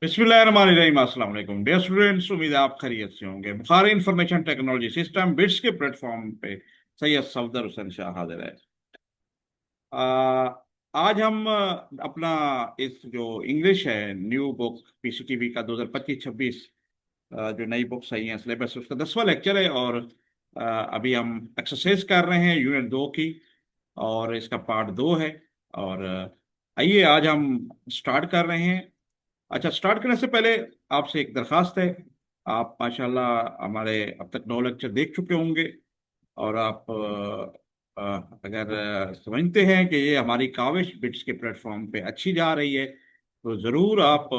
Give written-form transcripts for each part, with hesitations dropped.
बिस्मिल्लाहिर्रहमानिर्रहीम। अस्सलाम वालेकुम डियर स्टूडेंट्स, उम्मीद है आप खैरियत से होंगे। Bukhari information technology system bits के प्लेटफॉर्म पे सैयद सफदर हुसैन शाह हाजिर है। आ, आज हम अपना इस जो इंग्लिश है न्यू बुक पीसीटीवी का 2025-26 जो नई बुक्स आई हैं सिलेबस, उसका 10वां लेक्चर है। और अभी हम एक्सरसाइज कर रहे हैं यूनिट 2 की, और इसका पार्ट 2 है। और आइए आज हम स्टार्ट कर रहे हैं। अच्छा, स्टार्ट करने से पहले आपसे एक दरखास्त है। आप माशाल्लाह हमारे अब तक 9 लेक्चर देख चुके होंगे, और आप अगर समझते हैं कि ये हमारी काविश बिट्स के प्लेटफॉर्म पे अच्छी जा रही है, तो ज़रूर आप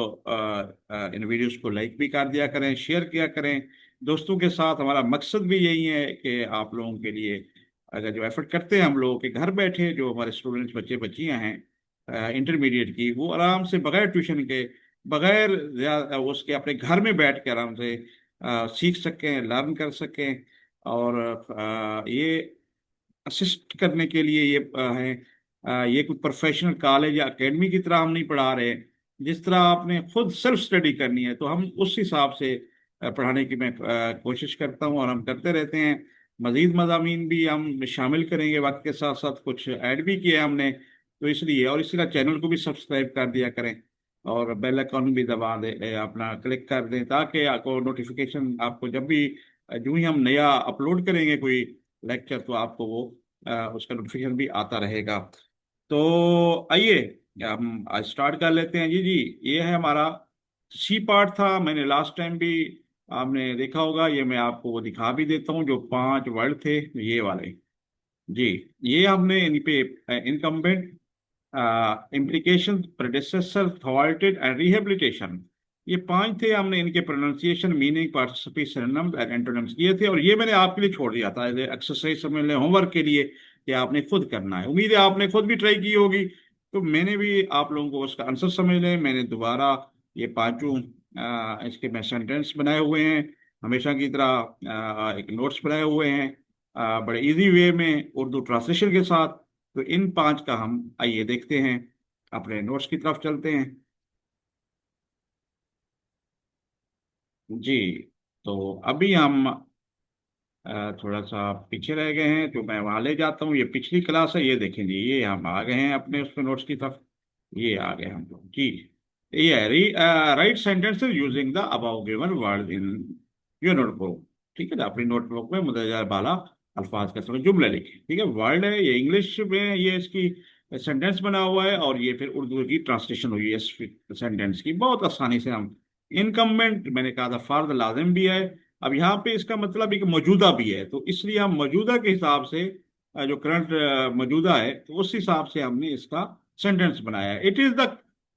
इन वीडियोस को लाइक भी कर दिया करें, शेयर किया करें दोस्तों के साथ। हमारा मकसद भी यही है कि आप लोगों के लिए, अगर जो एफर्ट करते हैं हम लोग के घर बैठे, जो हमारे स्टूडेंट्स बच्चे बच्चियां हैं इंटरमीडिएट की, वो आराम से बगैर ट्यूशन के, बगैर उसके अपने घर में बैठ के आराम से सीख सकें, लर्न कर सकें। और ये असिस्ट करने के लिए ये है। ये कोई प्रोफेशनल कॉलेज या एकेडमी की तरह हम नहीं पढ़ा रहे। जिस तरह आपने खुद सेल्फ स्टडी करनी है, तो हम उस हिसाब से पढ़ाने की मैं कोशिश करता हूँ, और हम करते रहते हैं। मजीद मज़ामीन भी हम शामिल करेंगे वक्त के साथ साथ, कुछ ऐड भी किए हमने, तो इसलिए। और इसी तरह चैनल को भी सब्सक्राइब कर दिया करें, और बेल आइकॉन भी दबा दे अपना क्लिक कर दें, ताकि आपको नोटिफिकेशन, आपको जब भी जो ही हम नया अपलोड करेंगे कोई लेक्चर, तो आपको वो उसका नोटिफिकेशन भी आता रहेगा। तो आइए हम आज स्टार्ट कर लेते हैं। जी जी, ये है हमारा सी पार्ट था। मैंने लास्ट टाइम भी आपने देखा होगा, ये मैं आपको वो दिखा भी देता हूँ, जो 5 वर्ड थे ये वाले। जी, ये हमने इन पे incumbent, implication, predecessor, thwarted and rehabilitation, ये 5 थे। हमने इनके pronunciation, meaning, participle synonyms and antonyms किए थे, और ये मैंने आपके लिए छोड़ दिया था एक्सरसाइज समझ लें, होमवर्क के लिए, कि आपने खुद करना है। उम्मीद है आपने खुद भी ट्राई की होगी। तो मैंने भी आप लोगों को उसका आंसर समझ लें, मैंने दोबारा ये पांचों इसके मैं सेंटेंस बनाए हुए हैं, हमेशा की तरह एक नोट्स बनाए हुए हैं बड़े इजी वे में, उर्दू ट्रांसलेशन के साथ। तो इन 5 का हम आइए देखते हैं, अपने नोट्स की तरफ चलते हैं। जी, तो अभी हम थोड़ा सा पीछे रह गए हैं, तो मैं वहां ले जाता हूँ। ये पिछली क्लास है, ये देखें जी, ये हम आ गए हैं अपने उसमें नोट्स की तरफ। ये आ गए हम लोग जी। ये है right sentences using the above given word in your notebook. ठीक है ना, अपनी नोटबुक में मुदर्जा बाला अल्फाज के साथ जुमले लिखे। ठीक है, वर्ड है ये इंग्लिश में, ये इसकी सेंटेंस बना हुआ है, और ये फिर उर्दू की ट्रांसलेशन हुई है इस सेंटेंस की। बहुत आसानी से हम, इनकम्बेंट मैंने कहा था फर्द लाजिम भी है। अब यहाँ पे इसका मतलब एक मौजूदा भी है, तो इसलिए हम मौजूदा के हिसाब से, जो करंट मौजूदा है, तो उस हिसाब से हमने इसका सेंटेंस बनाया है। It is the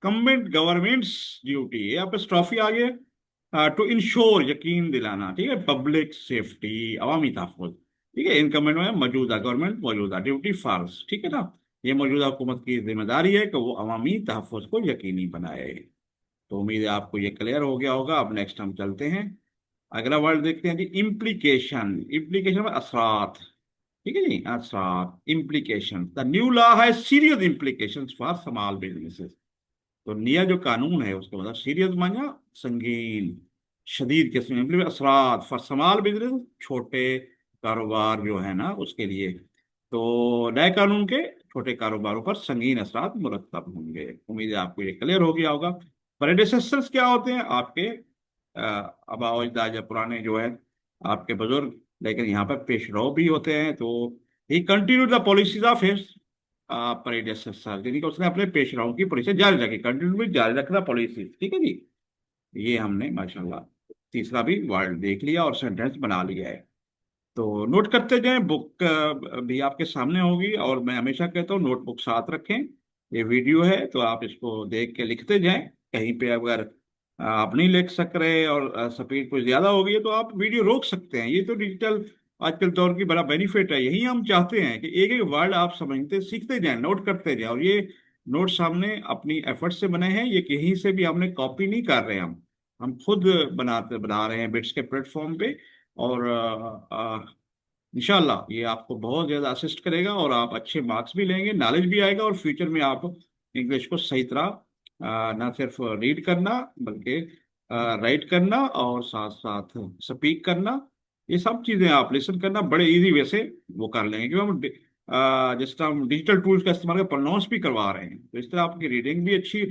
government governments duty, यहाँ पे स्ट्रॉफी आ गया, टू इंश्योर, यकीन दिलाना। ठीक है, पब्लिक सेफ्टी, अवामी तहफ़्फ़ुज़। ठीक है, इनकम्बेंट में मौजूदा, गवर्नमेंट मौजूदा, ड्यूटी फार्स। ठीक है ना, ये मौजूदा हुकूमत की जिम्मेदारी है कि वो अवामी तहफ़्फ़ुज़ को यकीनी बनाए। तो उम्मीद है आपको ये क्लियर हो गया होगा। अब नेक्स्ट हम चलते हैं, अगला वर्ड देखते हैं जी, इम्प्लीकेशन। इम्प्लीकेशन में असरात। ठीक है जी, असरात, इम्प्लीकेशन। द न्यू लॉ है serious implication for small businesses. तो नया जो कानून है उसका मतलब सीरियस माना संगीन, शदीद किस्म, मतलब असरात फॉर स्मॉल बिजनेस, छोटे कारोबार जो है ना उसके लिए। तो नए कानून के छोटे कारोबारों पर संगीन असरात मुरतब होंगे। उम्मीद है आपको ये क्लियर हो गया होगा। प्रेडेसेसर्स क्या होते हैं? आपके आबा अजदाद या पुराने जो है आपके बुजुर्ग, लेकिन यहाँ पर पेशरो भी होते हैं। तो ही continue the policies of his predecessor, यानी कि उसने अपने पेशराओं की पॉलिसी जारी रखी, कंटिन्यू में जारी रखना पॉलिसी। ठीक है जी, ये हमने माशाल्लाह तीसरा भी वर्ड देख लिया और सेंटेंस बना लिया है। तो नोट करते जाएं, बुक भी आपके सामने होगी, और मैं हमेशा कहता हूँ नोटबुक साथ रखें। ये वीडियो है तो आप इसको देख के लिखते जाएं। कहीं पे अगर आप नहीं लिख सक रहे, और स्पीड कुछ ज्यादा हो गई है, तो आप वीडियो रोक सकते हैं। ये तो डिजिटल आजकल दौर की बड़ा बेनिफिट है। यही हम चाहते हैं कि एक एक वर्ड आप समझते सीखते जाएं, नोट करते जाएं। और ये नोट्स हमने अपनी एफर्ट से बने हैं, ये कहीं से भी हमने कॉपी नहीं कर रहे हैं। हम खुद बना रहे हैं बिट्स के प्लेटफॉर्म पे। और इंशाल्लाह ये आपको बहुत ज़्यादा असिस्ट करेगा, और आप अच्छे मार्क्स भी लेंगे, नॉलेज भी आएगा, और फ्यूचर में आप इंग्लिश को सही तरह ना सिर्फ रीड करना बल्कि राइट करना और साथ साथ स्पीक करना, ये सब चीजें आप लिसन करना बड़े इजी वे से वो कर लेंगे, क्योंकि हम जिस तरह हम डिजिटल टूल्स का इस्तेमाल कर प्रोनाउंस भी करवा रहे हैं, तो इस तरह आपकी रीडिंग भी अच्छी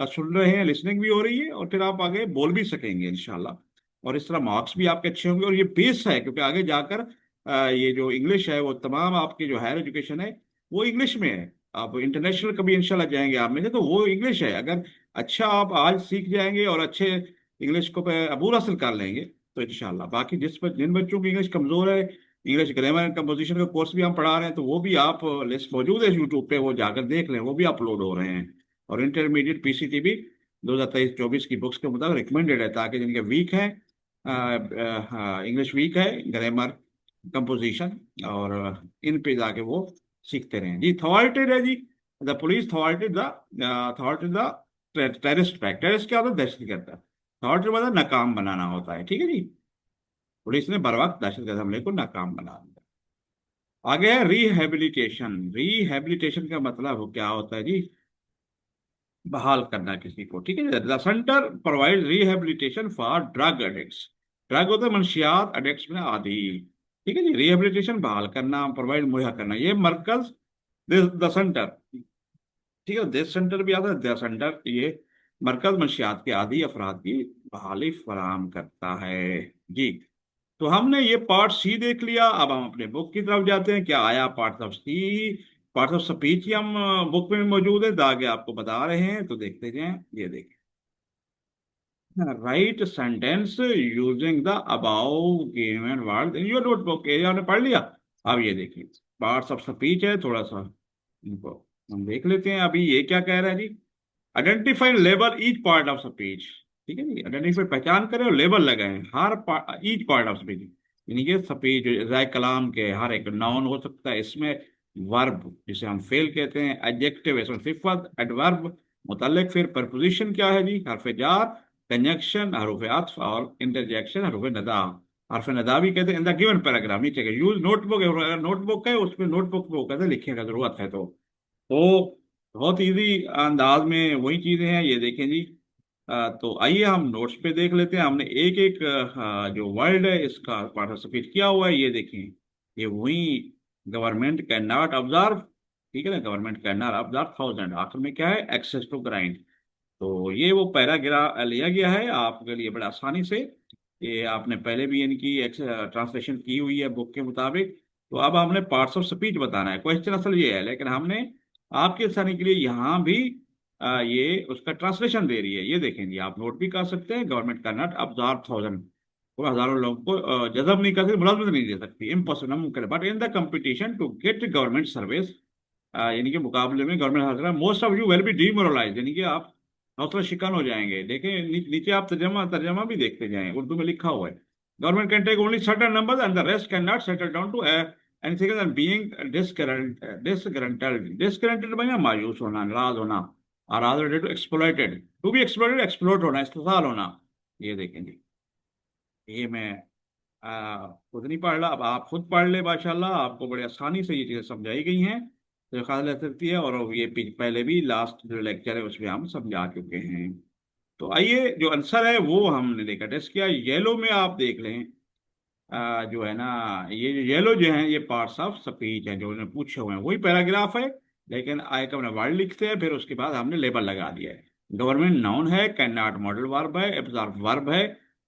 सुन रहे हैं, लिसनिंग भी हो रही है, और फिर आप आगे बोल भी सकेंगे इंशाल्लाह। और इस तरह मार्क्स भी आपके अच्छे होंगे, और ये बेस है, क्योंकि आगे जाकर ये जो इंग्लिश है वो तमाम आपकी जो हायर एजुकेशन है वो इंग्लिश में है। आप इंटरनेशनल कभी इंशाल्लाह जाएंगे आप में से, तो वो इंग्लिश है। अगर अच्छा आप आज सीख जाएंगे और अच्छे इंग्लिश को पे अबूर हासिल कर लेंगे तो इंशाल्लाह बाकी जिन बच्चों की इंग्लिश कमजोर है, इंग्लिश ग्रामर एंड कंपोजिशन का कोर्स भी हम पढ़ा रहे हैं, तो वो भी आप लिस्ट मौजूद है यूट्यूब पे, वो जाकर देख लें, वो भी अपलोड हो रहे हैं। और इंटरमीडिएट पीसीटी भी 2023-24 की बुक्स के मुताबिक रिकमेंडेड है, ताकि जिनके वीक है इंग्लिश वीक है, ग्रामर, कंपोजिशन, और इन पे जाके वो सीखते रहें जी। थॉर्टेड है जी, the police thwarted the terrorist pact. Terrorist क्या होता है? दहशतगर्द। थॉर्टेड मतलब नाकाम बनाना होता है, ठीक है जी। पुलिस ने बर वक्त दहशतगर्द हमले को नाकाम बना दिया। आगे है रिहेबिलिटेशन। रिहेबिलिटेशन का मतलब क्या होता है जी? बहाल करना किसी को, ठीक है। The centre provide rehabilitation for drug addicts. Drug होता है मंशियात, एडिक्ट्स में आदि, ठीक है जी। रिहेबिलिटेशन बहाल करना, प्रोवाइड मुहैया करना, ये मरकज द सेंटर, ठीक है। देश सेंटर भी आता है, द सेंटर, ये मरकज मंशियात के आदि अफराद की बहाली फराहम करता है जी। तो हमने ये पार्ट सी देख लिया, अब हम अपने बुक की तरफ जाते हैं। क्या आया? Part of C, part of speech ही हम बुक में मौजूद है, आगे आपको बता रहे हैं, तो देखते जाएं। ये देखिए, right sentence using the above given word in your notebook, ये आपने पढ़ लिया। अब ये देखिए, पार्ट्स ऑफ स्पीच है, थोड़ा सा इनको हम देख लेते हैं। अभी ये क्या कह रहा है जी? Identify label each part of speech, ठीक है जी। आइडेंटिफाई पहचान करें और लेबल लगाएं हर ईच पार्ट ऑफ स्पीच, यानी कि स्पीच राय कलाम के हर एक नाउन हो सकता है इसमें, वर्ब जिसे हम फेल कहते हैं, एडजेक्टिव इसमें सिफत, एडवर्ब मुतल्लिक, फिर प्रपोजिशन क्या है जी? हरफ जार, कंजक्शन, हरूफ अत्फ, और इंटरजेक्शन, हरूफ नदा। हरफ नदा भी कहते हैं इन द गिवन पैराग्राफ। नीचे यूज नोटबुक, अगर नोटबुक है उसमें नोटबुक में वो कहते हैं लिखने का जरूरत है, तो बहुत इजी अंदाज में वही चीजें हैं, ये देखें जी। तो आइए हम नोट्स पे देख लेते हैं। हमने एक एक जो वर्ड है इसका पार्टिसिपेट किया हुआ है, ये देखें। ये वही गवर्नमेंट कैन नॉट ऑब्जर्व, ठीक है ना, government can not observe thousand, आखिर में क्या है? Access to grind. तो ये वो पैराग्राफ लिया गया है आपके लिए बड़े आसानी से। ये आपने पहले भी इनकी ट्रांसलेशन की हुई है बुक के मुताबिक। तो अब हमने पार्ट्स ऑफ स्पीच बताना है, क्वेश्चन असल ये है, लेकिन हमने आपके आसानी के लिए यहाँ भी ये उसका ट्रांसलेशन दे रही है। ये देखें जी, आप नोट भी कर सकते हैं, गवर्नमेंट का नॉट ऑब्जर्व थाउजेंड, वो हजारों लोगों को जजब नहीं कर सकती, मुलाजमत नहीं दे सकती, इम्पॉसिबल, नामुमकिन है। But in the competition to get government service, यानी कि मुकाबले में गवर्नमेंट हासिल, most of you will be demoralize, यानी कि आप हौसला शिकन हो जाएंगे। देखें नीचे आप तर्जमा तर्जमा भी देखते जाएं, उर्दू में लिखा हुआ है। Government can take only certain numbers and the rest can not settle down to anything and being disgruntled. Disgruntled माने मायूस होना, नाराज होना, और rather to exploited, to be exploited, exploit होना, इस्तेसाल होना। ये देखें जी, ये मैं खुद नहीं पढ़ रहा, अब आप खुद पढ़ ले, माशाल्लाह आपको बड़े आसानी से ये चीज़ें समझाई गई हैं, तो ख्याल रख सकती है। और ये पहले भी लास्ट जो लेक्चर है उसमें हम समझा चुके हैं। तो आइए, जो आंसर है वो हमने देखा, टेस्ट किया। येलो में आप देख लें, जो है ना, ये जो येलो जो है ये पार्ट्स ऑफ स्पीच है जो उन्होंने पूछे हुए हैं, वही पैराग्राफ है, लेकिन आय का हमने वर्ड लिखते हैं, फिर उसके बाद हमने लेबल लगा दिया है। गवर्नमेंट नाउन है, कैन नॉट मॉडल वर्ब है, एब्जॉर्ब वर्ब है,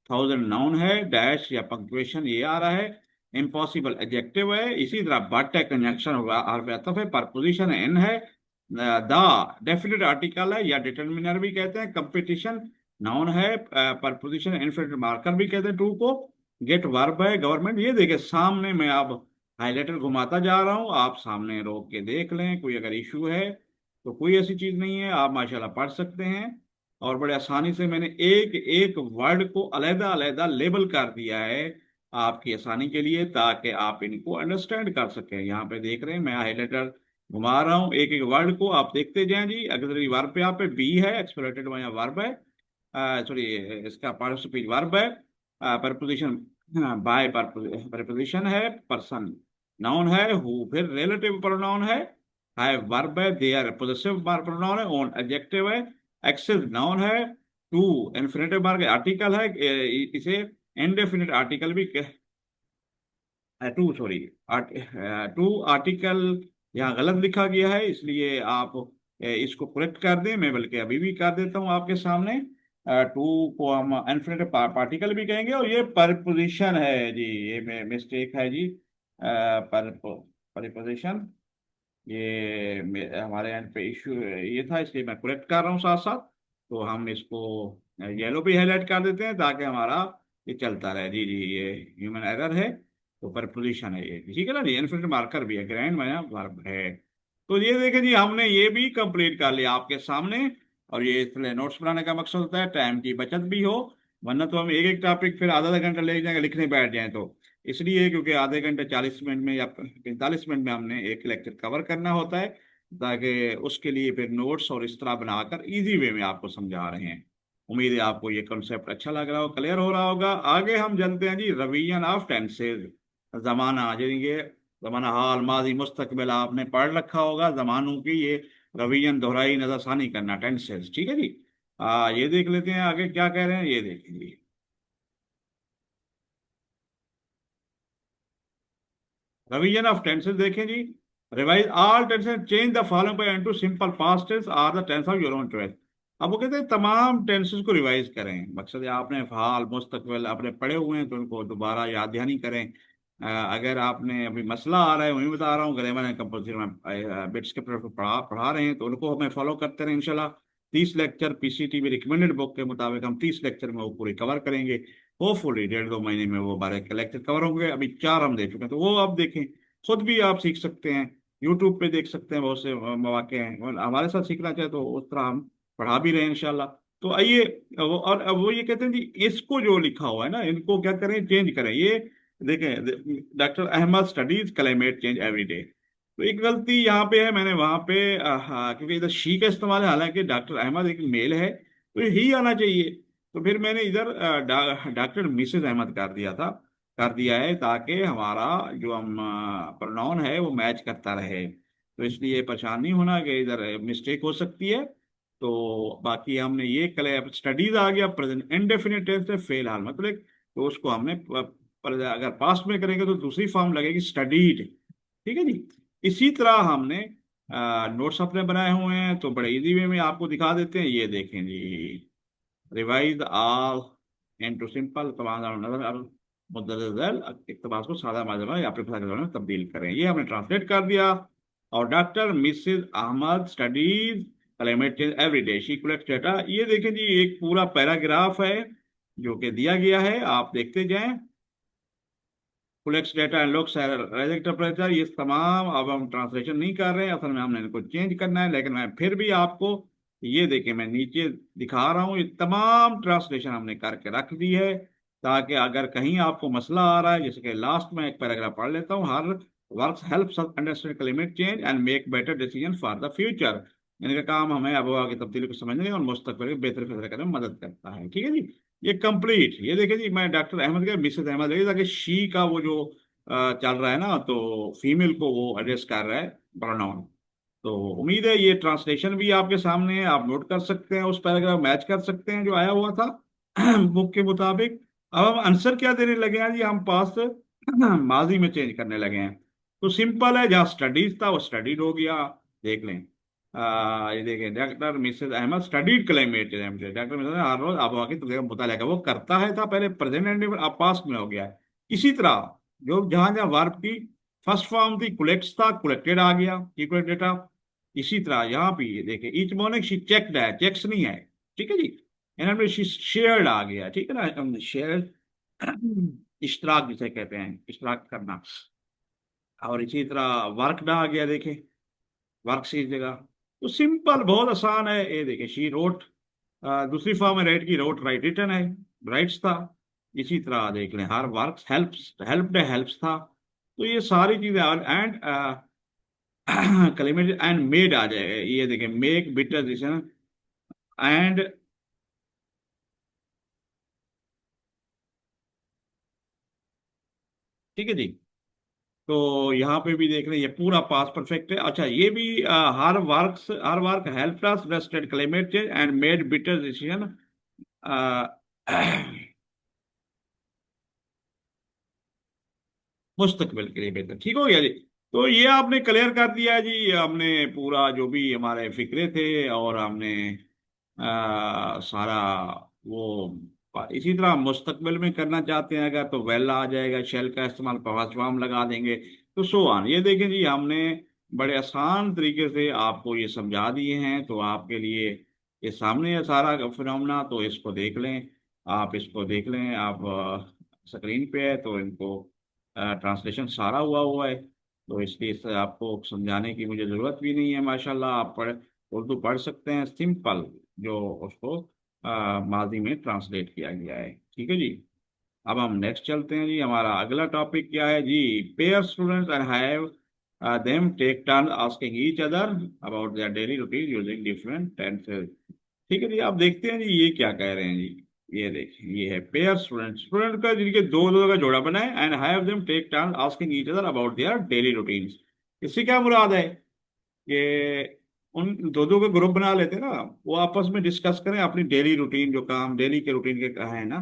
थाउजेंड नाउन है, डैश या पंक्चुएशन ये आ रहा है, इम्पॉसिबल एडजेक्टिव है, इसी तरह बट है, कंजंक्शन होगा, हर्फ अतफ है, परपोजिशन एन है, द डेफिनेट आर्टिकल है या डिटर्मिनर भी कहते हैं, कंपटीशन नाउन है, परपोजिशन इन्फिनिट मार्कर भी कहते हैं टू को, गेट वर्ब है, गवर्नमेंट। ये देखिए सामने मैं अब हाईलाइटर घुमाता जा रहा हूँ, आप सामने रोक के देख लें, कोई अगर इशू है तो कोई ऐसी चीज नहीं है, आप माशाल्लाह पढ़ सकते हैं। और बड़े आसानी से मैंने एक एक वर्ड को अलहदा अलहदा लेबल कर दिया है आपकी आसानी के लिए, ताकि आप इनको अंडरस्टैंड कर सकें। यहाँ पे देख रहे हैं मैं हाईलाइटर घुमा रहा हूँ, एक एक वर्ड को आप देखते जाएं जी। अगर वर्ब पे, यहाँ पे बी है, एक्सप्लोइटेड वर्ब है, सॉरी इसका पार्टिसिपल वर्ब है, प्रपोजिशन बाय प्रपोजिशन है, पर्सन नाउन है, हु फिर रिलेटिव प्रोनाउन है वर्ब है, देयर पोजेसिव प्रोनाउन है, ओन एडजेक्टिव है, एक्सेस नाउन है। टू इन्फिनेटिव मार्क आर्टिकल है, इसे इंडेफिनिट आर्टिकल भी टू सॉरी टू आर्टिकल यहाँ गलत लिखा गया है, इसलिए आप इसको करेक्ट कर दें। मैं बल्कि अभी भी कर देता हूँ आपके सामने। टू को हम इन्फिनेटिव पार्टिकल भी कहेंगे, और ये परपोजिशन है जी, ये मिस्टेक है जी। पर परिपोजिशन, ये हमारे यहाँ पे इशू ये था, इसलिए मैं करेक्ट कर रहा हूँ साथ साथ। तो हम इसको येलो भी हाईलाइट कर देते हैं ताकि हमारा ये चलता रहे। जी जी, ये ह्यूमन एरर है, तो परपोजिशन है ये, ठीक है ना जी। इन्फिनिट मार्कर भी है, ग्रैंड माया वर्ब है। तो ये देखें जी, हमने ये भी कंप्लीट कर लिया आपके सामने। और ये इसलिए नोट्स बनाने का मकसद होता है टाइम की बचत भी हो, वरना तो हम एक एक टॉपिक फिर आधा आधा घंटा ले जाएंगे लिखने बैठ जाएं तो। इसलिए क्योंकि आधे घंटे 40 मिनट में या 45 मिनट में हमने एक लेक्चर कवर करना होता है, ताकि उसके लिए फिर नोट्स और इस तरह बनाकर इजी वे में आपको समझा रहे हैं। उम्मीद है आपको ये कॉन्सेप्ट अच्छा लग रहा हो, क्लियर हो रहा होगा। आगे हम जानते हैं जी रिवीजन ऑफ टेंसेज। जमाना जाएंगे, जमाना हाल माजी मुस्तकबिल आपने पढ़ रखा होगा, जमानों की ये रिवीजन दोहराई नजरसानी करना, टेंसेज, ठीक है जी। ये देख लेते हैं आगे क्या कह रहे हैं, ये देखेंगे। रिवीजन ऑफ टेंसेस देखें जी। Revise all tenses, change the following by into simple past tense और the tense of your own choice. अब वो कहते हैं तमाम टेंसेस को रिवाइज करें, मकसद है आपने हाल मुस्तकबिल अपने पढ़े हुए हैं तो उनको दोबारा याद दहानी करें। अगर आपने अभी मसला आ रहा है, वही बता रहा हूँ, ग्रामर एंड कंपोजिशन में बिट्स के पढ़ा पढ़ा रहे हैं, तो उनको हमें फॉलो करते रहें इंशाल्लाह। 30 लेक्चर पीसीटीवी रिकमेंडेड बुक के मुताबिक हम 30 लेक्चर में वो पूरी कवर करेंगे। होपफुली 1.5 2 महीने में वो 12 लेक्चर कवर होंगे। अभी 4 हम दे चुके हैं, तो वो आप देखें, खुद भी आप सीख सकते हैं। यूट्यूब पे देख सकते हैं, बहुत से मौके हैं, और हमारे साथ सीखना चाहे तो उस तरह हम पढ़ा भी रहे हैं इंशाल्लाह। तो आइए, और अब वो ये कहते हैं जी, इसको जो लिखा हुआ है ना, इनको क्या करें, चेंज करें। ये देखें, doctor Ahmed studies climate change every day. तो एक गलती यहाँ पे है, मैंने वहां पे हाँ, क्योंकि इधर शी का इस्तेमाल है, हालांकि डॉक्टर अहमद एक मेल है तो ही आना चाहिए। तो फिर मैंने इधर डॉक्टर मिसेज अहमद कर दिया था, कर दिया है, ताकि हमारा जो हम प्रोनाउन है वो मैच करता रहे। तो इसलिए परेशान नहीं होना कि इधर मिस्टेक हो सकती है। तो बाकी हमने ये कल स्टडीज आ गया, प्रेजेंट इंडेफिनिट टेंस से फेल हाल मतलब, तो उसको हमने अगर पास्ट में करेंगे तो दूसरी फॉर्म लगेगी स्टडीड, ठीक है जी। इसी तरह हमने नोट्स अपने बनाए हुए हैं, तो बड़े इजी वे में आपको दिखा देते हैं, ये देखें जी। रिवाइज ऑल इनटू सिंपल तमाम मुद्दल इक़्तिबास को सादा माजमा या अपने भाषा में तब्दील करें, ये हमने ट्रांसलेट कर दिया। और doctor Mrs Ahmed studies climate change every day, she collect data. ये देखें जी, एक पूरा पैराग्राफ है जो कि दिया गया है, आप देखते जाएं। Collects data and looks at temperature, ये तमाम अब हम ट्रांसलेशन नहीं कर रहे हैं, असल में हमने इनको चेंज करना है, लेकिन मैं फिर भी आपको ये देखिए, मैं नीचे दिखा रहा हूँ, ये तमाम ट्रांसलेशन हमने करके रख दी है, ताकि अगर कहीं आपको मसला आ रहा है, जैसे कि लास्ट में एक पैराग्राफ पढ़ लेता हूँ, हर works helps us understand climate change and make better decision for the future. इनका काम हमें आबोहवा की तब्दीली को समझने और मुस्तकबिल के बेहतर फैसले करने में मदद करता है, ठीक है जी। ये कंप्लीट, ये देखिए जी, मैं डॉक्टर अहमद का मिसेज अहमद देखिए, ताकि शी का वो जो चल रहा है ना, तो फीमेल को वो एड्रेस कर रहा है, प्रोनाउन। तो उम्मीद है ये ट्रांसलेशन भी आपके सामने है, आप नोट कर सकते हैं, उस पैराग्राफ मैच कर सकते हैं जो आया हुआ था बुक के मुताबिक। अब हम आंसर क्या देने लगे हैं जी, हम पास माजी में चेंज करने लगे हैं। तो सिंपल है, जहाँ स्टडीज था वो स्टडीड हो गया, देख लें। ये देखें, doctor Mrs Ahmed studied climate change, doctor Mrs हर रोज आबोहवा की तब्दीली का मुताला कर, वो करता है था पहले, प्रेजेंट एंड अब पास्ट में हो गया है। इसी तरह जो जहां जहां वर्ब की फर्स्ट फॉर्म थी, कुलेक्ट्स था, कुलेक्टेड आ गया, कलेक्ट डेटा। इसी तरह यहाँ पे ये देखिए, ईच मॉर्निंग शी चेक्ड है, चेक्स नहीं है, ठीक है जी। एंड शी शेयर्ड आ गया, ठीक है ना, शेयर इश्तराक जिसे कहते हैं, इश्तराक करना। और इसी तरह वर्क ना आ गया, देखे वर्क की जगह। तो सिंपल, बहुत आसान है, ये देखिए, शी रोट, दूसरी फॉर्म है राइट की, रोट राइट रिटन है, राइट्स था। इसी तरह देख लें, हर वर्क हेल्प्स, हेल्प्ड है, हेल्प्स था। तो ये सारी चीजें, एंड क्लेमेंट एंड मेड आ जाएगा, ये देखिए, मेक बिटर डिसीजन एंड, ठीक है जी। तो यहाँ पे भी देख रहे हैं ये पूरा पास परफेक्ट है। अच्छा, ये भी her work help us rested climate change and made better decision. मुस्तकबिल के लिए बेहतर, ठीक हो गया जी। तो ये आपने क्लियर कर दिया जी, हमने पूरा जो भी हमारे फिक्रे थे और हमने सारा वो इसी तरह मुस्तकबिल में करना चाहते हैं अगर, तो वेल आ जाएगा, शेल का इस्तेमाल पवाम लगा देंगे, तो सो ऑन। ये देखें जी, हमने बड़े आसान तरीके से आपको ये समझा दिए हैं, तो आपके लिए ये सामने है सारा फिनोमेना, तो इसको देख लें। आप इसको देख लें, आप स्क्रीन पे है तो इनको ट्रांसलेशन सारा हुआ हुआ है, तो इसलिए इससे आपको समझाने की मुझे ज़रूरत भी नहीं है। माशाल्लाह, आप उर्दू पढ़ सकते हैं सिंपल, जो उसको माजी में ट्रांसलेट किया गया है। ठीक है जी। अब हम नेक्स्ट चलते हैं जी, हमारा अगला टॉपिक क्या है जी, pair students and have them take turn asking each other about their daily routine using different tenses. ठीक है जी, आप देखते हैं जी ये क्या कह रहे हैं जी। ये देखिए, ये है पेयर स्टूडेंट, स्टूडेंट का जिनके दो दो का जोड़ा बना है, and have them take turn asking each other about their daily routines. इससे क्या मुराद है कि उन दो दो का ग्रुप बना लेते हैं ना, वो आपस में डिस्कस करें अपनी डेली रूटीन, जो काम डेली के रूटीन के है ना,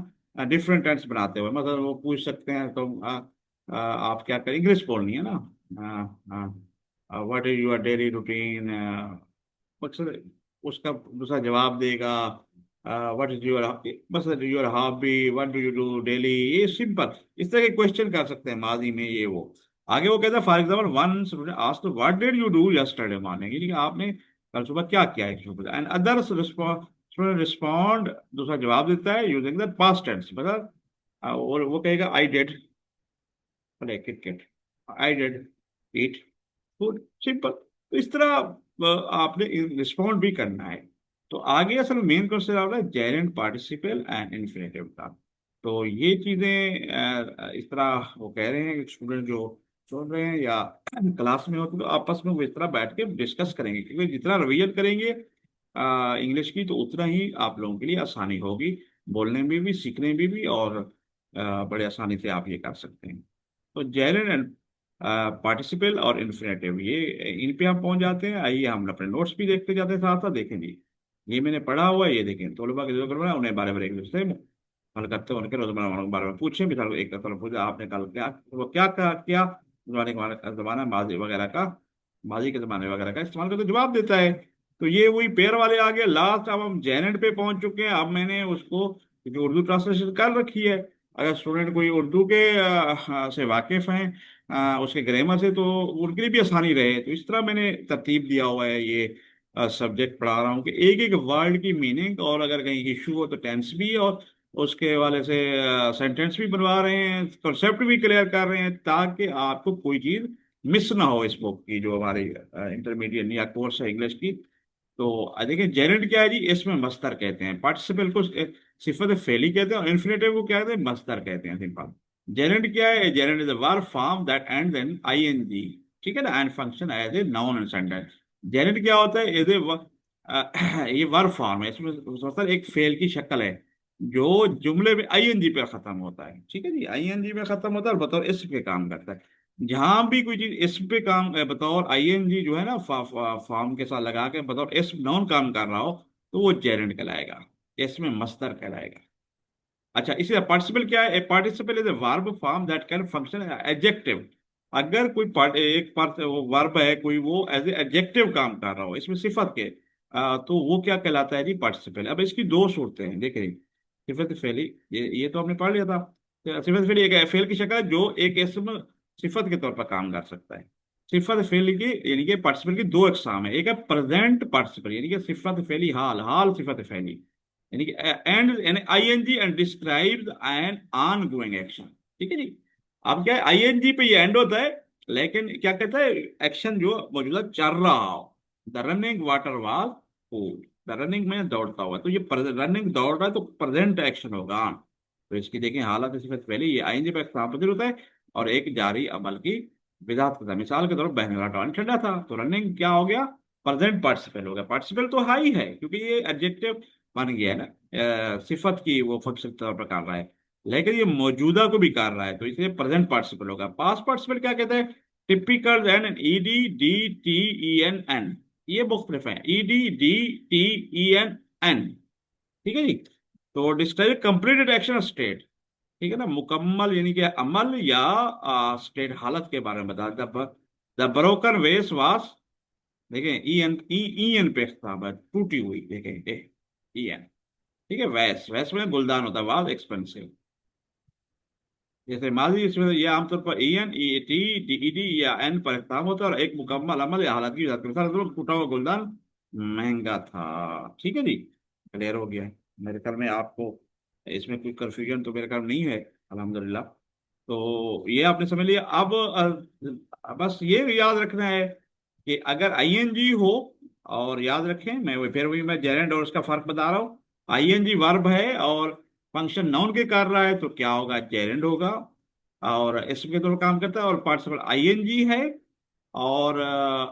डिफरेंट टेंस बनाते हुए। मतलब वो पूछ सकते हैं, तो आप क्या करें, इंग्लिश बोलनी है ना, what is your daily routine, मकसद उसका दूसरा जवाब देगा, व्हाट इज योर, बस your hobby, what do you do daily. ये सिंपल इस तरह के क्वेश्चन कर सकते हैं माजी में, ये वो। आगे वो कहता है, for example one student asked what did you do yesterday morning, यानी कि आपने कल सुबह क्या किया है सुबह, एंड अदर्स स्टूडेंट रिस्पॉन्ड, दूसरा जवाब देता है यूजिंग द पास्ट टेंस, मतलब और वो कहेगा I did play cricket, I did eat food, simple. तो इस तरह आपने रिस्पॉन्ड भी करना है। तो आगे असल मेन क्वेश्चन आ रहा है जेरेंट पार्टिसिपल एंड इन्फिनेटिव का। तो ये चीजें इस तरह वो कह रहे हैं कि स्टूडेंट जो सुन रहे हैं या क्लास में होते तो आपस में वो इस तरह बैठ के डिस्कस करेंगे, क्योंकि जितना रिवीजन करेंगे इंग्लिश की, तो उतना ही आप लोगों के लिए आसानी होगी, बोलने में भी सीखने में भी, और बड़े आसानी से आप ये कर सकते हैं। तो जेरेंट एंड पार्टिसिपल और इन्फिनेटिव, ये इन पे हम पहुंच जाते हैं। आइए हम अपने नोट्स भी देखते जाते हैं, साथ साथ देखेंगे। ये मैंने पढ़ा हुआ है, ये देखें, तोलबा के जो करना है उन्हें बारे बारे एक दूसरे में हल करते हैं, उनके रोजमर्रा के बारे में पूछे, मिसाल एक तरफ पूछा आपने कल क्या, वो क्या क्या जमाने का जमाना माजी वगैरह का, माजी के जमाने वगैरह का इस्तेमाल करके जवाब देता है। तो ये वही पेयर वाले आ गए लास्ट। अब हम जेनेट पे पहुंच चुके हैं। अब मैंने उसको, क्योंकि उर्दू ट्रांसलेशन कर रखी है, अगर स्टूडेंट कोई उर्दू के से वाकिफ हैं, उसके ग्रामर से, तो उनके लिए भी आसानी रहे, तो इस तरह मैंने तरतीब दिया हुआ है। ये सब्जेक्ट पढ़ा रहा हूँ कि एक एक वर्ड की मीनिंग, और अगर कहीं इशू हो तो टेंस भी, और उसके वाले से सेंटेंस भी बनवा रहे हैं, कॉन्सेप्ट भी क्लियर कर रहे हैं, ताकि आपको कोई चीज़ मिस ना हो इस बुक की, जो हमारी इंटरमीडिएट या कोर्स है इंग्लिश की। तो देखिए, जेरेंट क्या है जी, इसमें मस्तर कहते हैं, पार्टिसिपल को सिफत फेली कहते हैं, और इन्फिनेटिव को क्या कहते हैं, मस्तर कहते हैं, सिंपल। जेरेंट क्या है, gerund is a verb form that end in I N G, ठीक है ना, and function as a noun and sentence. Gerund क्या होता है, इज ए ये वर्ब फॉर्म है, इसमें मतलब एक फेल की शक्ल है, जो जुमले में आईएनजी पे खत्म होता है। ठीक है जी, आईएनजी पे खत्म होता है और बतौर इसम पे काम करता है। जहां भी कोई चीज इसम पे काम बतौर आईएनजी जो है ना, फॉर्म के साथ लगा के बतौर इसम नाउन काम कर रहा हो, तो वो जेरेंट कहलाएगा, इसमें मस्तर कहलाएगा। अच्छा, इसी पार्टिसिपल क्या है, participle is a verb form that can function adjective. अगर कोई एक पार्ट वो वर्ब है कोई, वो एज ए एडजेक्टिव काम कर रहा हो इसमें सिफत के, तो वो क्या कहलाता है जी, पार्टिसिपल। अब इसकी दो सूरतें हैं, देखिए, सिफत फेली, ये तो हमने पढ़ लिया था। तो सिफत फेली एक फेल की शक्ल है, जो एक इसम सिफत के तौर पर काम कर सकता है। सिफत फेली की, यानी कि पार्टिसिपल की दो अकसाम है, एक है प्रेजेंट पार्टिसिपल, यानी कि सिफत फेली हाल, हाल सिफत फेली, यानी कि एंड यानी I N G end describes an ongoing action. ठीक है जी। अब क्या है, आईएनजी पे ये एंड होता है, लेकिन क्या कहता है, एक्शन जो मौजूदा चल रहा हो। The running water was cool, the running में दौड़ता हुआ, तो ये रनिंग दौड़ रहा है, तो प्रेजेंट एक्शन होगा। तो इसकी देखें, हालत सिफत पहले ये आईएनजी पे स्थापित होता है, और एक जारी अमल की विजात करता है। मिसाल के तौर पर बहने वाला पानी ठंडा था, तो रनिंग क्या हो गया, प्रेजेंट पार्टिसिपल हो गया। पार्टिसिपल तो हाई है, क्योंकि ये एडजेक्टिव बन गया है ना, सिफत की वो फंक्शन तौर पर कर रहा है। लेकिन ये मौजूदा को भी कर रहा है, तो इसलिए प्रेजेंट पार्टिसिपल होगा। पास्ट पार्टिसिपल क्या कहते हैं? Typical end E D D T E N N, ये मुख्तलिफ है। E D D T E N N, ठीक है जी। तो डिस्क्राइब कंप्लीटेड एक्शन स्टेट, ठीक है ना, मुकम्मल यानी कि अमल या स्टेट हालत के बारे में बता। द ब्रोकन वेस वास, देखें ई एन, ई एन पे इख्तिताम है, टूटी हुई, देखें ई एन, ठीक है। वैस, वैस में गुलदान होता है, वाज एक्सपेंसिव। जैसे माजी इसमें ये आमतौर पर E N, E T, D E D या एन पर इख्तिताम होता है और एक मुकम्मल अमल या हालत की बात करता है। मतलब टूटा हुआ गुलदान महंगा था, ठीक है जी। क्लियर हो गया है मेरे ख्याल में आपको, इसमें कोई कंफ्यूजन तो मेरे ख्याल में नहीं है, अल्हम्दुलिल्लाह। तो ये आपने समझ लिया। अब बस ये याद रखना है कि अगर आईएनजी हो, और याद रखें फिर वही मैं जेरेंड और उसका फर्क बता रहा हूँ। आईएनजी वर्ब है और फंक्शन नाउन के कर रहा है तो क्या होगा? जेरेंड होगा, और इसम के तौर पर काम करता है। और पार्टिसिपल आईएनजी है और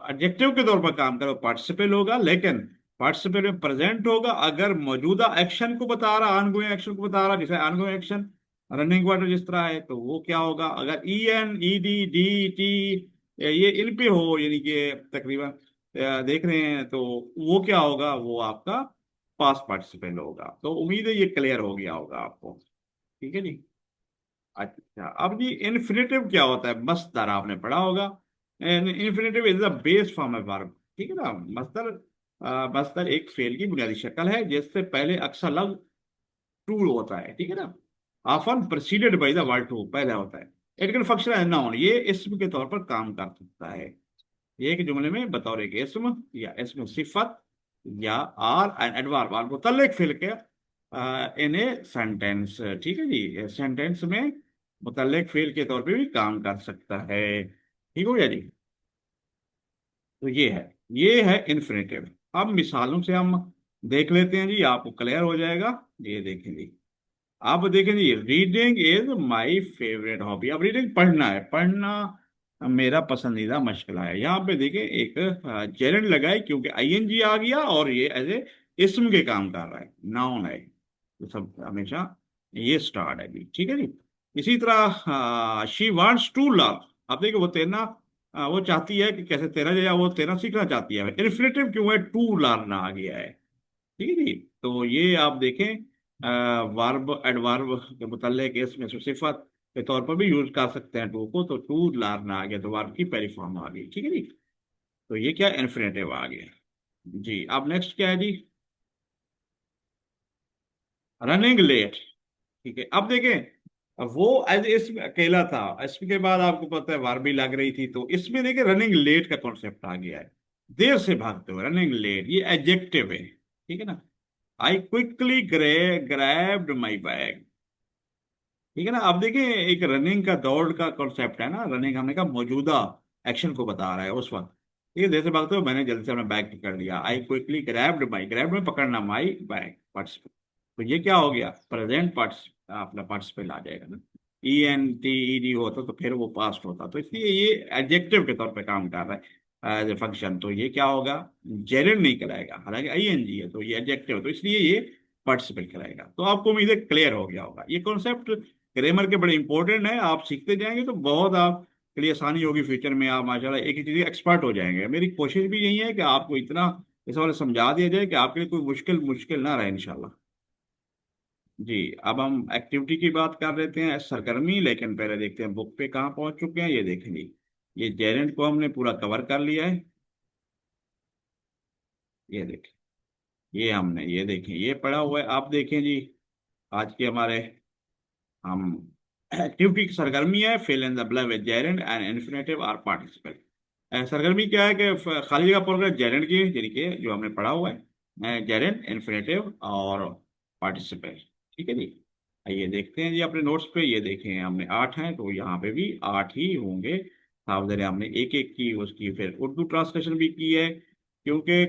एडजेक्टिव के तौर पर काम करे, पार्टिसिपल होगा। लेकिन पार्टिसिपल में प्रेजेंट होगा अगर मौजूदा एक्शन को बता रहा, ऑनगोइंग एक्शन को बता रहा, जैसे ऑनगोइंग एक्शन रनिंग वाटर जिस तरह है, तो वो क्या होगा? अगर E N, E D, D T ये इन पे हो, यानी कि तकरीबन देख रहे हैं, तो वो क्या होगा? वो आपका पास्ट पार्टिसिपल होगा। तो उम्मीद है ये क्लियर हो गया होगा आपको, ठीक है जी। अच्छा, अब जी इन्फिनेटिव क्या होता है? मस्दर आपने पढ़ा होगा। Infinitive is the base form of verb, ठीक है ना। मस्दर, मस्दर एक फेल की बुनियादी शक्ल है जिससे पहले अक्सर लफ्ज टू होता है, ठीक है ना। Often preceded by the word to, पहले होता है। It can function as noun, ये इसम के तौर पर काम कर सकता है। ये एक जुमले में बतौर एक इसम या इसम सिफत या आर एंड एडवर्ब और मुतल्लिक फिल के इन ए सेंटेंस, ठीक है जी। सेंटेंस में मुतल्लिक फेल के तौर पे भी काम कर सकता है, ठीक हो गया जी। तो ये है इन्फिनेटिव। अब मिसालों से हम देख लेते हैं जी, आपको क्लियर हो जाएगा। ये देखें जी, आप देखें जी, reading is my favourite hobby. अब रीडिंग पढ़ना है, पढ़ना मेरा पसंदीदा मशगला है। यहाँ पे देखें एक जेरेंड लगाए क्योंकि आईएनजी आ गया और ये एज ए इसम के काम कर रहा है, नाउन है, तो सब हमेशा ये स्टार्ट है जी, ठीक है जी। इसी तरह शी वांट्स टू लव, अब देखिए वो तैरना, वो चाहती है कि कैसे तैरा जाए, वो तैरना सीखना चाहती है। इन्फिनेटिव क्यों है? टू लर्न आ गया है, ठीक है जी। तो ये आप देखें वर्ब एडवर्ब के मुतल्लिक इसमें से सिफत के तौर पर भी यूज कर सकते हैं टू को। तो टू लर्न आ गया तो वर्ब की पहली फॉर्म आ गई, ठीक है जी। तो ये क्या? इन्फिनेटिव आ गया जी। अब नेक्स्ट क्या है जी? रनिंग लेट, ठीक है। अब देखें, अब वो एज इसमें अकेला था, इसके बाद आपको पता है वर्ब भी लग रही थी, तो इसमें देखिए रनिंग लेट का कॉन्सेप्ट आ गया है, देर से भागते हुए, रनिंग लेट, ये एडजेक्टिव है, ठीक है ना। I quickly grabbed my bag, ठीक है ना। अब देखिए एक रनिंग का, दौड़ का कॉन्सेप्ट है ना, रनिंग हमने कहा मौजूदा एक्शन को बता रहा है उस वक्त, ठीक है। जैसे भागते हो, मैंने जल्दी से अपना बैग पकड़ लिया, I quickly grabbed my, grabbed में पकड़ना, माई बैग पार्टिसिपल, तो ये क्या हो गया? प्रेजेंट पार्टिसिपल, अपना पार्टिसिपल आ जाएगा ना। E N T E D होता तो फिर वो पास्ट होता, तो इसलिए ये एडजेक्टिव के तौर पे काम कर रहा है एज ए फंक्शन, तो ये क्या होगा? जेरेंड नहीं कराएगा, हालांकि आई एन जी है तो ये एडजेक्टिव, तो इसलिए ये पार्टिसिपल कराएगा। तो आपको उम्मीद है क्लियर हो गया होगा। ये कॉन्सेप्ट ग्रामर के बड़े इंपॉर्टेंट है, आप सीखते जाएंगे तो बहुत आपके लिए आसानी होगी, फ्यूचर में आप माशाल्लाह एक ही चीज़ एक्सपर्ट हो जाएंगे। मेरी कोशिश भी यही है कि आपको इतना इस वाले समझा दिया जाए कि आपके लिए कोई मुश्किल मुश्किल ना रहे इंशाल्लाह जी। अब हम एक्टिविटी की बात कर लेते हैं, सरगर्मी, लेकिन पहले देखते हैं बुक पे कहाँ पहुंच चुके हैं। ये देखें जी, ये जेरेंट को हमने पूरा कवर कर लिया है, ये देखें, ये हमने, ये देखें, ये पढ़ा हुआ है। आप देखें जी, आज के हमारे हम एक्टिविटी की सरगर्मी है, fill in the blank with gerund and infinitive or participle. सरगर्मी क्या है कि खाली जगह पूरा जेरेंट की, यानी कि जो हमने पढ़ा हुआ है, जेरेंट, इन्फिनेटिव और पार्टिसिपल, ठीक है जी। आइए देखते हैं जी अपने नोट्स पे, ये देखें हमने 8 हैं तो यहाँ पे भी 8 ही होंगे। सावधानी, हमने एक एक की उसकी फिर उर्दू ट्रांसलेशन भी की है, क्योंकि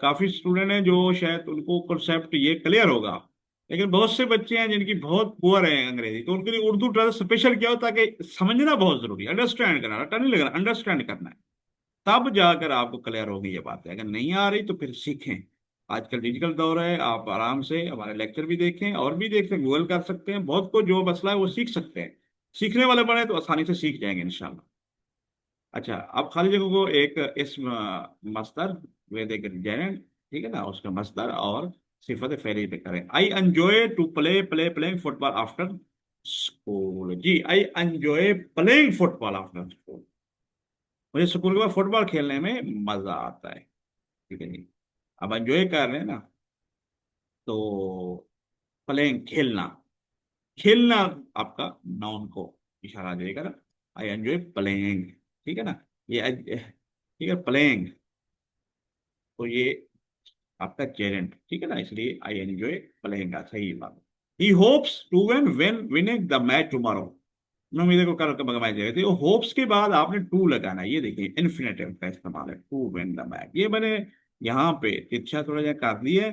काफ़ी स्टूडेंट हैं जो शायद उनको कॉन्सेप्ट ये क्लियर होगा, लेकिन बहुत से बच्चे हैं जिनकी बहुत पुअर है अंग्रेजी, तो उनके लिए उर्दू ट्रांसलेशन स्पेशल क्या होता है कि समझना बहुत जरूरी है, अंडरस्टैंड करना, रटा नहीं लगना, अंडरस्टैंड करना है, तब जाकर आपको क्लियर होगी ये बात है। अगर नहीं आ रही तो फिर सीखें, आजकल डिजिटल दौर है, आप आराम से हमारे लेक्चर भी देखें और भी देख सकते, गूगल कर सकते हैं, बहुत को जो मसला है वो सीख सकते हैं। सीखने वाले बने तो आसानी से सीख जाएंगे इंशाल्लाह। अच्छा, अब खाली जगह को एक इसम मस्तर वैदिक जैन, ठीक है ना, उसका मस्तर और सिफत फेरी पे करें। I enjoy to playing football after school. जी, I enjoy playing football after school. मुझे स्कूल के बाद फुटबॉल खेलने में मजा आता है। ठीक है जी। अब एंजॉय कर रहे हैं ना, तो प्लेइंग खेलना, खेलना आपका नाउन को इशारा देगा ना। आई एंजॉय प्लेइंग, ठीक है ना, ये ठीक है प्लेइंग, तो ये आपका जेरेंट, ठीक है ना, इसलिए आई एंजॉय प्लेइंग का सही बात। He hopes to win winning the match tomorrow. मैं उम्मीद है को कल का मैच जाएगा, तो होप्स के बाद आपने टू लगाना है। ये देखिए इन्फिनेटिव का इस्तेमाल है, टू विन द मैच। ये मैंने यहाँ पे तिरछा थोड़ा सा काट दी है,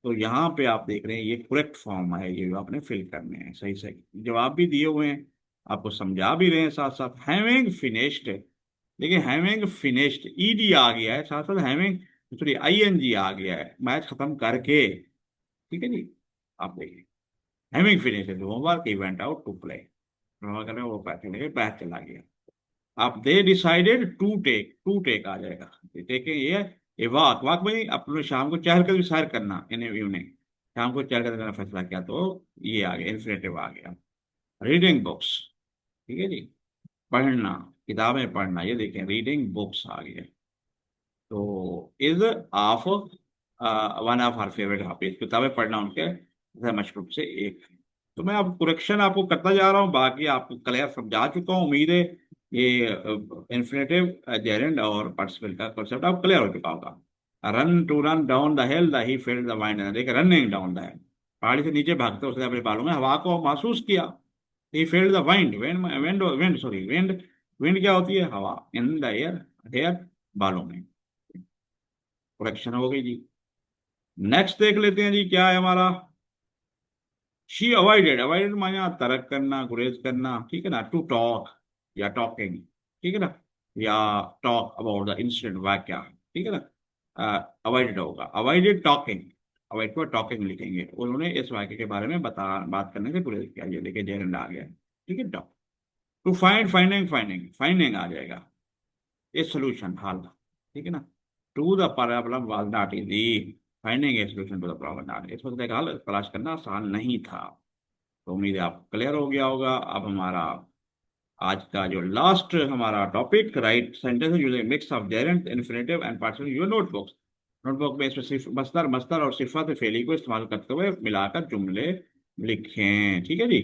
तो यहाँ पे आप देख रहे हैं ये करेक्ट फॉर्म है, ये आपने फिल करने हैं सही सही। जवाब भी दिए हुए हैं, आपको समझा भी रहे हैं साथ साथ। हैविंग फिनिश्ड, देखिए हैविंग फिनिश्ड ईडी आ गया है, साथ साथ हैविंग, सॉरी आईएनजी आ गया है, मैच खत्म करके। ठीक है जी। आप देखिए having finished homework he went out to play, करें वो पैसे लेके बैठ चला गया। आप दे डिसाइडेड टू टेक आ जाएगा। टेक ये है, ये वाक वाक में अपने शाम को चहल कर सैर करना, इन इवनिंग, शाम को चहल कर करना फैसला किया, तो ये आ गया इन्फिनेटिव आ गया। रीडिंग बुक्स, ठीक है जी, पढ़ना, किताबें पढ़ना, ये देखें रीडिंग बुक्स आ गया। तो is of one of our favourite hobbies, किताबें पढ़ना उनके मशरूब से एक है। तो मैं अब करेक्शन आपको करता जा रहा हूँ, बाकी आपको क्लियर समझा चुका हूँ उम्मीद है। ये इन्फिनेटिव, जेरेंड और पार्टिसिपल का कॉन्सेप्ट आपको क्लियर हो चुका होगा। Run to run down the hill the he felt the wind, देखिए रनिंग डाउन द हिल, पहाड़ी से नीचे भागते उसने अपने बालों में हवा को महसूस किया। He felt the wind, wind wind wind sorry wind, wind क्या होती है, हवा, इन द एयर, हेयर, बालों में। प्रोडक्शन हो गई जी। नेक्स्ट देख लेते हैं जी, क्या है हमारा। शी अवॉइडेड, अवॉइडेड माना तर्क करना, गुरेज करना, ठीक है ना, टू टॉक या टॉकिंग, ठीक है ना, या टॉक अबाउट द इंसिडेंट वाक्य, ठीक है ना, अवॉइडेड होगा, अवॉइडेड टॉकिंग, अवॉइड को टॉकिंग लिखेंगे। उन्होंने इस वाक्य के बारे में बात करने से गुरेज किया, ये देखिए जेरेंड आ गया, ठीक है। टॉक, टू फाइंडिंग आ जाएगा, ए सोल्यूशन हल, ठीक है ना। To the problem was not easy, finding a solution to the problem not, इस वक्त एक हल तलाश करना आसान नहीं था। तो उम्मीद है आपको क्लियर हो गया होगा। अब हमारा आज का जो लास्ट हमारा topic, write sentence using mix of gerund, infinitive and participle your notebooks. Notebook में इसमें सिर्फ मस्तर मस्तर और सिफत फेली को इस्तेमाल करते हुए मिलाकर जुमले लिखें, ठीक है जी।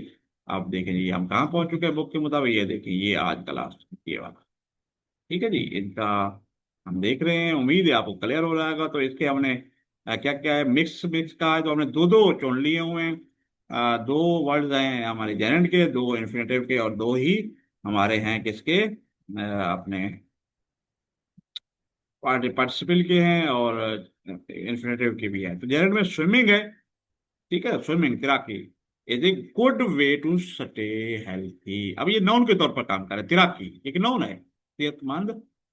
आप देखें जी हम कहाँ पहुंच चुके हैं बुक के मुताबिक, ये देखें ये आज का लास्ट ये वाला, ठीक है जी। इनका हम देख रहे हैं, उम्मीद है आपको क्लियर हो जाएगा। तो इसके हमने क्या क्या है, मिक्स मिक्स का है, तो हमने दो दो चुन लिए हुए हैं। दो वर्ड्स हैं हमारे जेनेंट के, दो इन्फिनेटिव के, और दो ही हमारे हैं किसके, अपने पार्टिसिपल के हैं, और इन्फिनेटिव के भी हैं। तो जेनेंट में स्विमिंग है, ठीक है, स्विमिंग तैराकी is a good way to stay healthy. अब ये नाउन के तौर पर काम कर रहा है, तैराकी एक नाउन है, सेहतमंद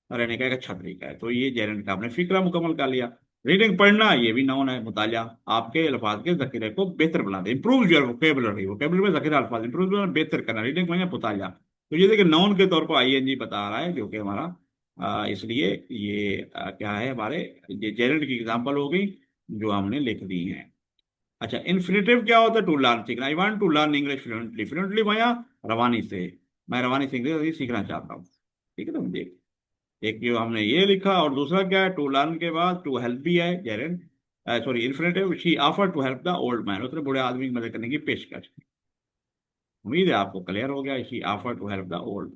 रहने का एक अच्छा तरीका है। तो ये जेरेंट का आपने फिक्रा मुकम्मल कर लिया। रीडिंग पढ़ना, ये भी नाउन है, मुतालिया आपके अल्फाज के जखीरे को बेहतर बनाते, इंप्रूव योर वोकेबलरी, वोकेबलरी में जखीरा अल्फाज इंप्रूव बेहतर करना, रीडिंग में मुतालिया। तो ये देखिए नाउन के तौर पर आईएनजी बता रहा है, जो कि हमारा इसलिए ये क्या है हमारे, ये जेरेंट की एग्जाम्पल हो गई जो हमने लिख दी है। अच्छा, इन्फिनेटिव क्या होता है, टू लर्न सीखना, I want to learn English fluently, fluently भैया रवानी से, मैं रवानी से इंग्लिश सीखना चाहता हूँ, ठीक है। तो देख, एक जो हमने ये लिखा, और दूसरा क्या है, टू लर्न के बाद टू हेल्प भी है gerund, sorry infinitive, she offer to help the old man, उसने बूढ़े आदमी की मदद करने की पेशकश की। उम्मीद है आपको क्लियर हो गया, she offer to help the old.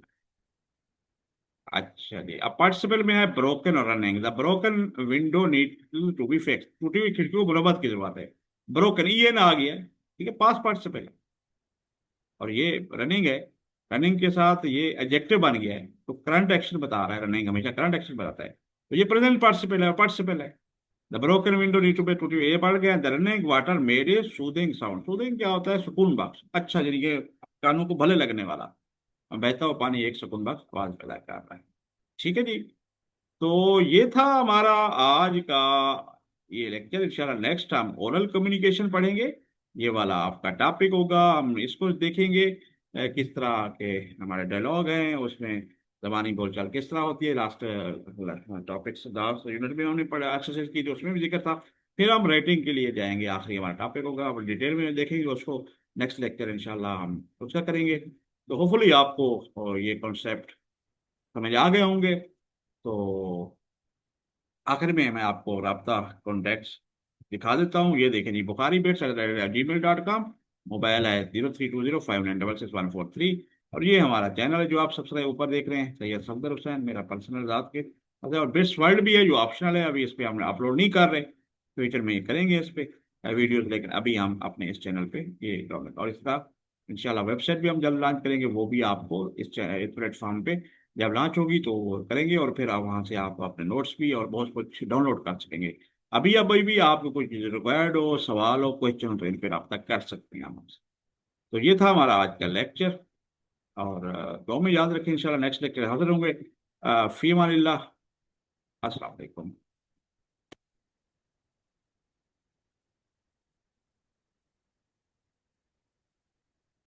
अच्छा जी, अब पार्टिसिपल में है ब्रोकन और running. The broken window need to be fix, टूटी हुई खिड़की को मरम्मत की जरूरत है। ब्रोकन ये ना आ गया है, ठीक है, पास पार्टिसिपल, और ये रनिंग है, रनिंग के साथ ये एडजेक्टिव बन गया है, तो करंट एक्शन बता रहा है, रनिंग हमेशा करंट एक्शन बताता है। तो ये प्रेजेंट पार्टिसिपल है, पार्टिसिपल है। The broken window need to be टूटी, ये पड़ गया। The running water made a soothing sound, soothing क्या होता है, सुकून बख्श, अच्छा यानी कि कानों को भले लगने वाला। अब बहता हुआ पानी एक सुकून बख्श आवाज पैदा कर रहा है, ठीक है जी। तो ये था हमारा आज का ये लेक्चर इंशाल्लाह नेक्स्ट हम ओरल कम्युनिकेशन पढ़ेंगे। ये वाला आपका टॉपिक होगा, हम इसको देखेंगे किस तरह के हमारे डायलॉग हैं, उसमें जबानी बोलचाल किस तरह होती है। लास्ट टॉपिक्स लास्ट यूनिट में हमने पढ़ा एक्सरसाइज की, तो उसमें भी जिक्र था। फिर हम राइटिंग के लिए जाएंगे, आखिरी हमारा टॉपिक होगा, अब डिटेल में देखेंगे उसको। नेक्स्ट लेक्चर इंशाल्लाह हम उसका करेंगे। तो होपफुली आपको ये कॉन्सेप्ट समझ आ गए होंगे। तो आखिर में मैं आपको राब्ता कॉन्टैक्ट्स दिखा देता हूँ। ये देखें जी, bukharibids@gmail.com। मोबाइल है 03205966 143। और ये हमारा चैनल है जो आप सब्सक्राइब ऊपर देख रहे हैं, सैयद सफदर हुसैन, मेरा पर्सनल ज़ात के। अच्छा, और बिट्स वर्ल्ड भी है जो ऑप्शनल है, अभी इस पे हमने अपलोड नहीं कर रहे, फ्यूचर में ये करेंगे इस पे वीडियोस, लेकिन अभी हम अपने इस चैनल पे ये डाउनलोड, और इसका इंशाल्लाह वेबसाइट भी हम जल्द लॉन्च करेंगे, वो भी आपको इस प्लेटफॉर्म पे जब लॉन्च होगी तो वो करेंगे, और फिर आप वहाँ से आप अपने नोट्स भी और बहुत कुछ डाउनलोड कर सकेंगे। अभी भी आपको कुछ रिक्वायर्ड हो, सवाल हो, क्वेश्चन, तो इन पर रब्ता कर सकते हैं आप हमसे। तो ये था हमारा आज का लेक्चर। और दुआ में याद रखें, इंशाल्लाह नेक्स्ट लेक्चर हाजिर होंगे। फी अमानिल्लाह। अस्सलाम वालेकुम।